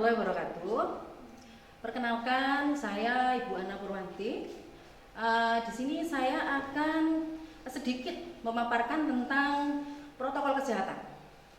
warahmatullahi wabarakatuh. Perkenalkan, saya Ibu Ana Purwanti. Di sini saya akan sedikit memaparkan tentang protokol kesehatan.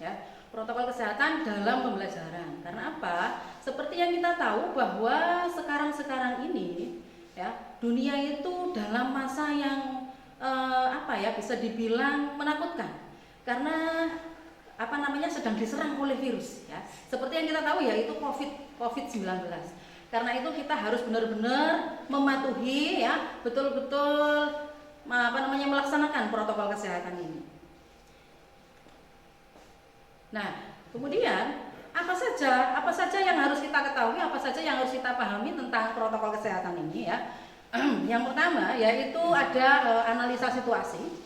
Ya, protokol kesehatan dalam pembelajaran. Karena apa? Seperti yang kita tahu bahwa sekarang ini, ya, dunia itu dalam masa yang bisa dibilang menakutkan. Karena sedang diserang oleh virus, ya. Seperti yang kita tahu ya, itu COVID-19. Karena itu kita harus benar-benar mematuhi, ya, betul-betul melaksanakan protokol kesehatan ini. Nah, kemudian apa saja yang harus kita ketahui, apa saja yang harus kita pahami tentang protokol kesehatan ini, ya. Yang pertama yaitu ada analisa situasi.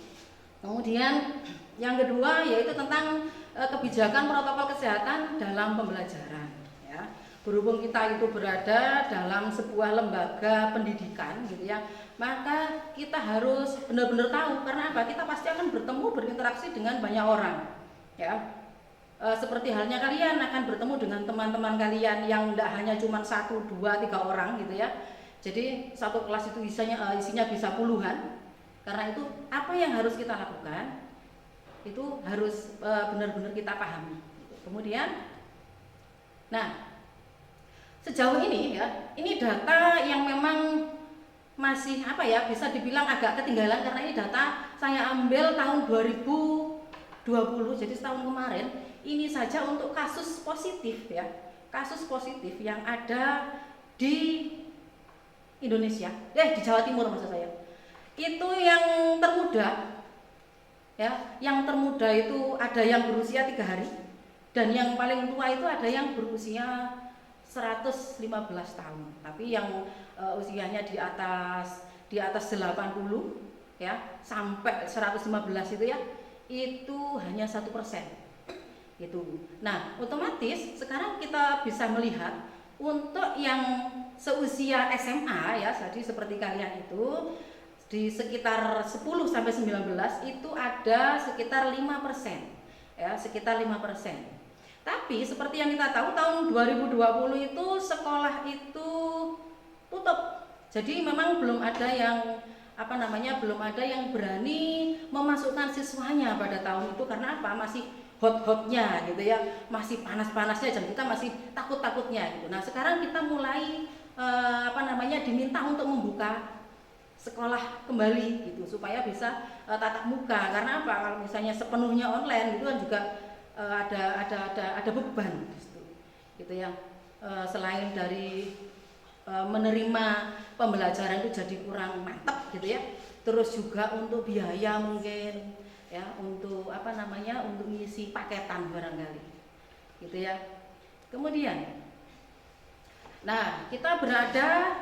Kemudian yang kedua yaitu tentang kebijakan protokol kesehatan dalam pembelajaran, ya. Berhubung kita itu berada dalam sebuah lembaga pendidikan, gitu ya, maka kita harus benar-benar tahu. Karena apa? Kita pasti akan berinteraksi dengan banyak orang, ya. Seperti halnya kalian akan bertemu dengan teman-teman kalian yang tidak hanya cuma 1, 2, 3 orang, gitu ya. Jadi satu kelas itu isinya bisa puluhan. Karena itu apa yang harus kita lakukan itu harus benar-benar kita pahami. Kemudian, nah, sejauh ini, ya, ini data yang memang masih bisa dibilang agak ketinggalan, karena ini data saya ambil tahun 2020, jadi setahun kemarin. Ini saja untuk kasus positif, ya, kasus positif yang ada di Indonesia, di Jawa Timur maksud saya. Itu yang termuda, ya, yang termuda itu ada yang berusia 3 hari, dan yang paling tua itu ada yang berusia 115 tahun. Tapi yang usianya di atas 80, ya, sampai 115 itu, ya, itu hanya 1%. Gitu. Nah, otomatis sekarang kita bisa melihat untuk yang seusia SMA, ya, jadi seperti kalian itu di sekitar 10 sampai 19 itu ada sekitar 5%, ya, sekitar 5%. Tapi seperti yang kita tahu tahun 2020 itu sekolah itu tutup. Jadi memang belum ada yang belum ada yang berani memasukkan siswanya pada tahun itu. Karena apa? Masih hot-hotnya, gitu ya, masih panas-panasnya, dan kita masih takut-takutnya, gitu. Nah, sekarang kita mulai diminta untuk membuka sekolah kembali, gitu, supaya bisa tatap muka. Karena apa? Kalau misalnya sepenuhnya online, gitu kan juga ada beban, gitu ya. Selain dari menerima pembelajaran itu jadi kurang mantap, gitu ya. Terus juga untuk biaya mungkin, ya, untuk untuk ngisi paketan barangkali, gitu ya. Kemudian, nah, kita berada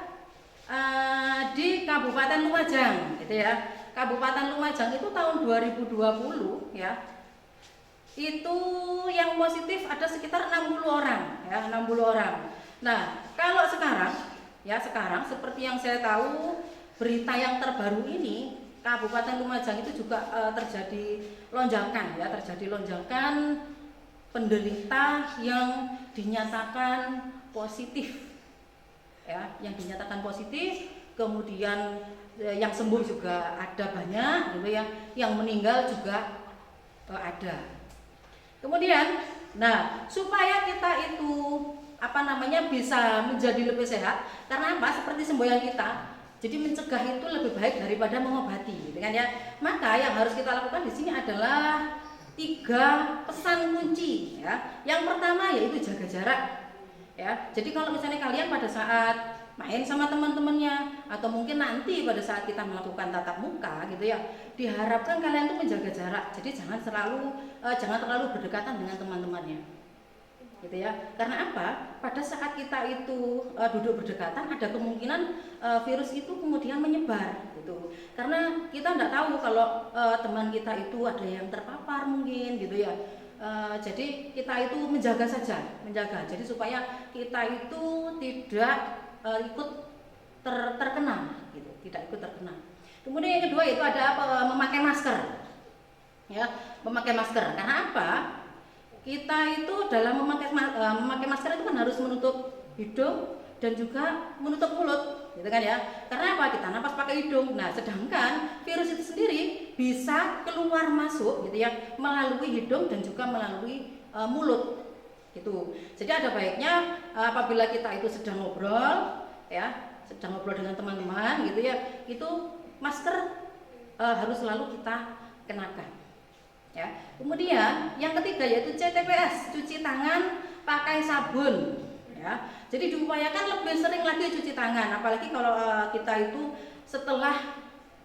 di Kabupaten Lumajang, gitu ya. Kabupaten Lumajang itu tahun 2020, ya, itu yang positif ada sekitar 60 orang, ya, 60 orang. Nah, kalau sekarang seperti yang saya tahu, berita yang terbaru ini, Kabupaten Lumajang itu juga terjadi lonjakan penderita yang dinyatakan positif, ya, yang dinyatakan positif. Kemudian yang sembuh juga ada banyak, gitu ya, yang meninggal juga ada. Kemudian, nah, supaya kita itu bisa menjadi lebih sehat, karena apa? Seperti semboyan kita. Jadi mencegah itu lebih baik daripada mengobati, gitu kan, ya. Maka yang harus kita lakukan di sini adalah 3 pesan kunci, ya. Yang pertama yaitu jaga jarak, ya. Jadi kalau misalnya kalian pada saat main sama teman-temannya, atau mungkin nanti pada saat kita melakukan tatap muka, gitu ya, diharapkan kalian tuh menjaga jarak. Jadi jangan terlalu berdekatan dengan teman-temannya, gitu ya. Karena apa? Pada saat kita itu duduk berdekatan, ada kemungkinan virus itu kemudian menyebar, gitu. Karena kita tidak tahu kalau teman kita itu ada yang terpapar mungkin, gitu ya. Jadi kita itu menjaga. Jadi supaya kita itu tidak ikut terkena, gitu, tidak ikut terkena. Kemudian yang kedua itu ada memakai masker, ya, memakai masker. Karena apa? kita itu dalam memakai masker itu kan harus menutup hidung dan juga menutup mulut, gitu kan ya. Karena apa? Kita napas pakai hidung. Nah, sedangkan virus itu sendiri bisa keluar masuk gitu ya melalui hidung dan juga melalui mulut. Gitu. Jadi ada baiknya apabila kita itu sedang ngobrol ya, sedang ngobrol dengan teman-teman gitu ya, itu masker harus selalu kita kenakan. Ya. Kemudian yang ketiga yaitu CTPS, cuci tangan pakai sabun. Ya. Jadi diupayakan lebih sering lagi cuci tangan, apalagi kalau kita itu setelah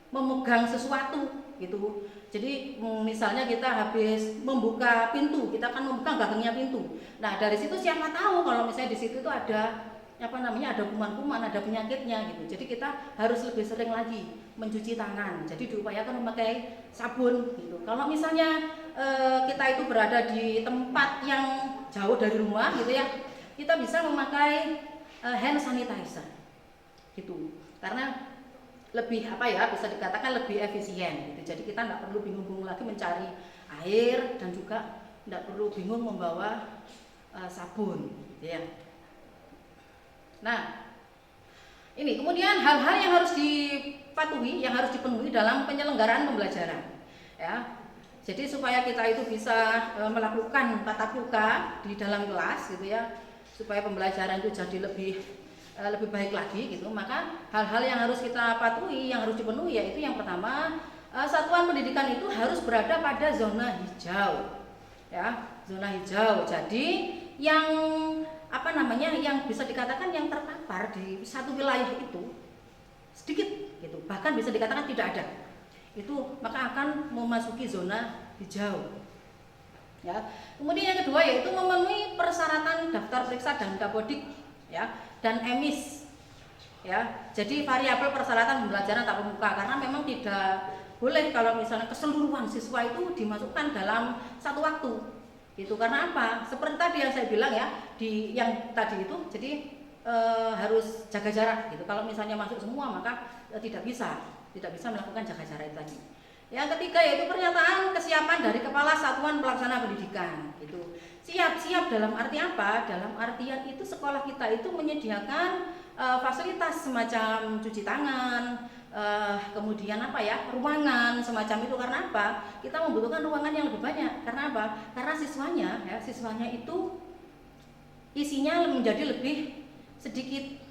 memegang sesuatu gitu. Jadi misalnya kita habis membuka pintu, kita akan membuka gagangnya pintu. Nah dari situ siapa tahu kalau misalnya di situ itu ada ada kuman-kuman, ada penyakitnya gitu. Jadi kita harus lebih sering lagi mencuci tangan. Jadi diupayakan memakai sabun gitu. Kalau misalnya kita itu berada di tempat yang jauh dari rumah gitu ya, kita bisa memakai hand sanitizer gitu, karena lebih bisa dikatakan lebih efisien gitu. Jadi kita tidak perlu bingung-bingung lagi mencari air dan juga tidak perlu bingung membawa sabun gitu ya. Nah ini kemudian hal-hal yang harus dipatuhi, yang harus dipenuhi dalam penyelenggaraan pembelajaran ya. Jadi supaya kita itu bisa melakukan tatap muka di dalam kelas gitu ya, supaya pembelajaran itu jadi lebih baik lagi gitu, maka hal-hal yang harus kita patuhi, yang harus dipenuhi yaitu yang pertama, satuan pendidikan itu harus berada pada zona hijau ya, zona hijau. Jadi yang yang bisa dikatakan yang terpapar di satu wilayah itu sedikit gitu, bahkan bisa dikatakan tidak ada, itu maka akan memasuki zona hijau ya. Kemudian yang kedua yaitu memenuhi persyaratan daftar periksa dan dapodik ya, dan emis ya. Jadi variabel persyaratan pembelajaran tatap muka, karena memang tidak boleh kalau misalnya keseluruhan siswa itu dimasukkan dalam satu waktu itu. Karena apa? Seperti tadi yang saya bilang ya, di yang tadi itu jadi harus jaga jarak gitu. Kalau misalnya masuk semua maka tidak bisa melakukan jaga jarak itu tadi. Yang ketiga yaitu pernyataan kesiapan dari kepala satuan pelaksana pendidikan gitu. Siap dalam arti apa? Dalam artian itu sekolah kita itu menyediakan fasilitas semacam cuci tangan, kemudian ruangan semacam itu. Karena apa? Kita membutuhkan ruangan yang lebih banyak. Karena apa? Karena siswanya itu isinya menjadi lebih sedikit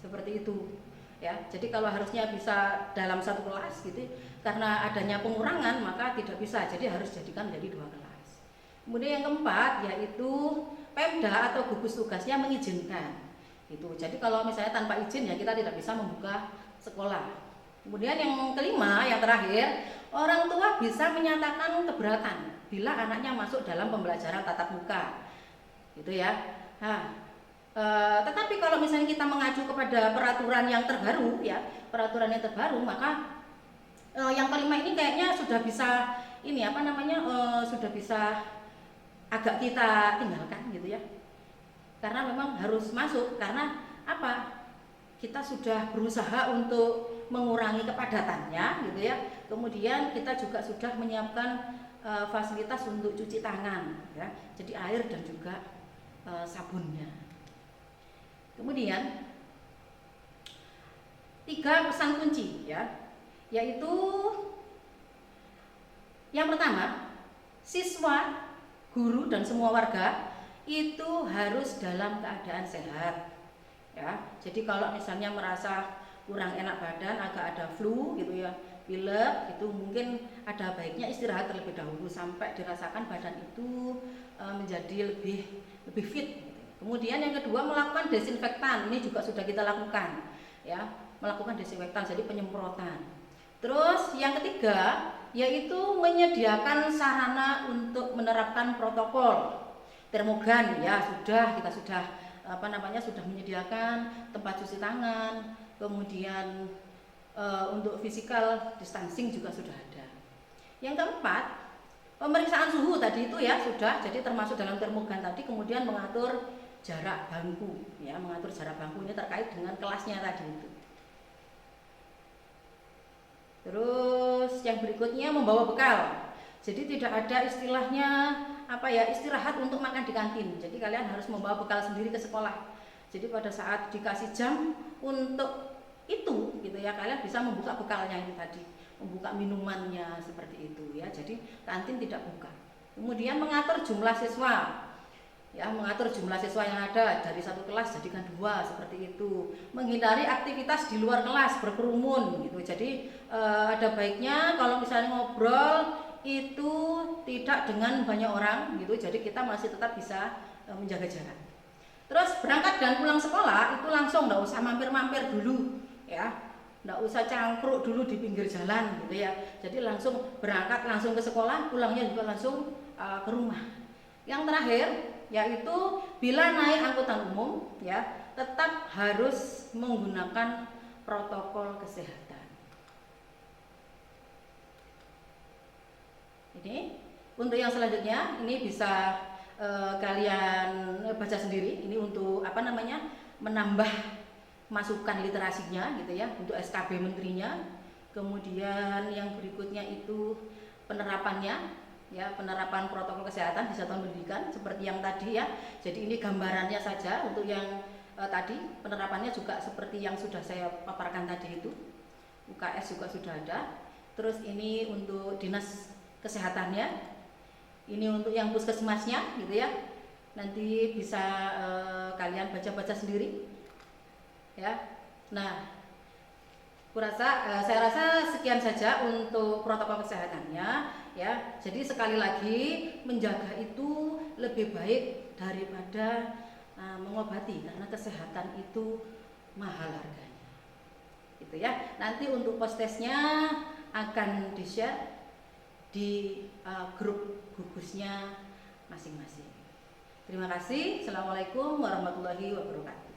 seperti itu ya. Jadi kalau harusnya bisa dalam satu kelas gitu, karena adanya pengurangan maka tidak bisa, jadi harus jadikan menjadi 2 kelas. Kemudian yang keempat yaitu Pemda atau gugus tugasnya mengizinkan itu. Jadi kalau misalnya tanpa izin ya kita tidak bisa membuka sekolah. Kemudian yang kelima, yang terakhir, orang tua bisa menyatakan keberatan bila anaknya masuk dalam pembelajaran tatap muka gitu ya. Nah, tetapi kalau misalnya kita mengacu kepada peraturan yang terbaru ya, maka yang kelima ini kayaknya sudah bisa sudah bisa agak kita tinggalkan gitu ya, karena memang harus masuk. Karena apa? Kita sudah berusaha untuk mengurangi kepadatannya gitu ya. Kemudian kita juga sudah menyiapkan fasilitas untuk cuci tangan ya, jadi air dan juga sabunnya. Kemudian 3 pesan kunci ya, yaitu yang pertama, siswa, guru dan semua warga itu harus dalam keadaan sehat ya. Jadi kalau misalnya merasa kurang enak badan, agak ada flu gitu ya, pilek itu, mungkin ada baiknya istirahat terlebih dahulu sampai dirasakan badan itu menjadi lebih fit. Kemudian yang kedua, melakukan desinfektan. Ini juga sudah kita lakukan ya, melakukan desinfektan, jadi penyemprotan. Terus yang ketiga yaitu menyediakan sarana untuk menerapkan protokol. Termogan ya kita sudah sudah menyediakan tempat cuci tangan, kemudian untuk physical distancing juga sudah ada. Yang keempat, pemeriksaan suhu tadi itu ya sudah, jadi termasuk dalam termogan tadi. Kemudian mengatur jarak bangku ya, ini terkait dengan kelasnya tadi itu. Terus yang berikutnya membawa bekal. Jadi tidak ada istilahnya istirahat untuk makan di kantin. Jadi kalian harus membawa bekal sendiri ke sekolah. Jadi pada saat dikasih jam untuk itu gitu ya, kalian bisa membuka bekalnya itu tadi, membuka minumannya seperti itu ya. Jadi kantin tidak buka. Kemudian mengatur jumlah siswa. Ya, mengatur jumlah siswa yang ada dari satu kelas jadikan 2 seperti itu. Menghindari aktivitas di luar kelas berkerumun gitu. Jadi ada baiknya kalau misalnya ngobrol itu tidak dengan banyak orang gitu. Jadi kita masih tetap bisa menjaga jarak. Terus berangkat dan pulang sekolah itu langsung, nggak usah mampir-mampir dulu ya. Nggak usah cangkruk dulu di pinggir jalan gitu ya. Jadi langsung berangkat langsung ke sekolah, pulangnya juga langsung ke rumah. Yang terakhir yaitu bila naik angkutan umum ya, tetap harus menggunakan protokol kesehatan. Ini untuk yang selanjutnya ini bisa kalian baca sendiri. Ini untuk menambah masukan literasinya gitu ya, untuk SKB menterinya. Kemudian yang berikutnya itu penerapannya ya, penerapan protokol kesehatan di satuan pendidikan seperti yang tadi ya. Jadi ini gambarannya saja. Untuk yang tadi penerapannya juga seperti yang sudah saya paparkan tadi itu. UKS juga sudah ada. Terus ini untuk dinas kesehatannya. Ini untuk yang puskesmasnya gitu ya. Nanti bisa kalian baca-baca sendiri ya. Nah, saya rasa sekian saja untuk protokol kesehatannya ya. Jadi sekali lagi, menjaga itu lebih baik daripada mengobati, karena kesehatan itu mahal harganya gitu ya. Nanti untuk postesnya akan di-share di grup gugusnya masing-masing. Terima kasih. Assalamualaikum warahmatullahi wabarakatuh.